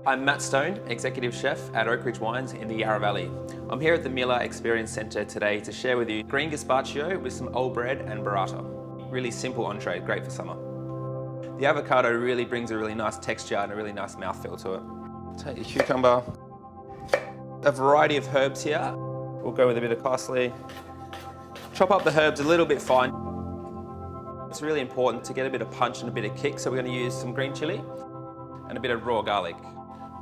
I'm Matt Stone, Executive Chef at Oak Ridge Wines in the Yarra Valley. I'm here at the Miele Experience Centre today to share with you green gazpacho with some old bread and burrata. Really simple entree, great for summer. The avocado really brings a really nice texture and a really nice mouthfeel to it. Take your cucumber. A variety of herbs here. We'll go with a bit of parsley. Chop up the herbs a little bit fine. It's really important to get a bit of punch and a bit of kick, so we're going to use some green chilli and a bit of raw garlic.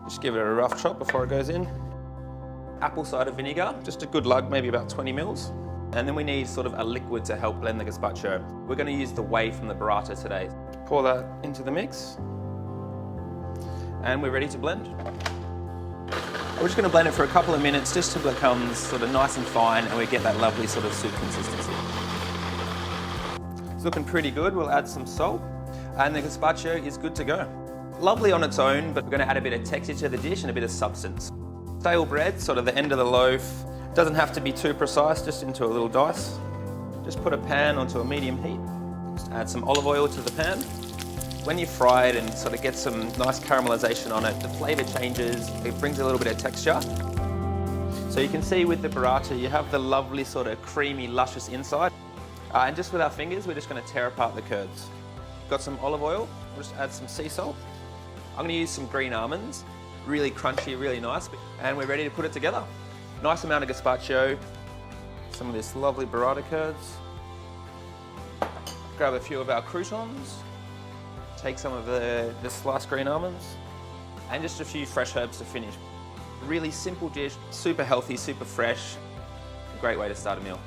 Just give it a rough chop before it goes in. Apple cider vinegar, just a good lug, maybe about 20 mils. And then we need sort of a liquid to help blend the gazpacho. We're going to use the whey from the burrata today. Pour that into the mix. And we're ready to blend. We're just going to blend it for a couple of minutes just till it becomes sort of nice and fine and we get that lovely sort of soup consistency. It's looking pretty good. We'll add some salt and the gazpacho is good to go. Lovely on its own, but we're going to add a bit of texture to the dish and a bit of substance. Stale bread, sort of the end of the loaf. Doesn't have to be too precise, just into a little dice. Just put a pan onto a medium heat. Just add some olive oil to the pan. When you fry it and sort of get some nice caramelization on it, the flavour changes, it brings a little bit of texture. So you can see with the burrata, you have the lovely sort of creamy, luscious inside. And just with our fingers, we're just going to tear apart the curds. Got some olive oil, we'll just add some sea salt. I'm going to use some green almonds, really crunchy, really nice, and we're ready to put it together. Nice amount of gazpacho, some of this lovely burrata curds. Grab a few of our croutons, take some of the sliced green almonds, and just a few fresh herbs to finish. Really simple dish, super healthy, super fresh, a great way to start a meal.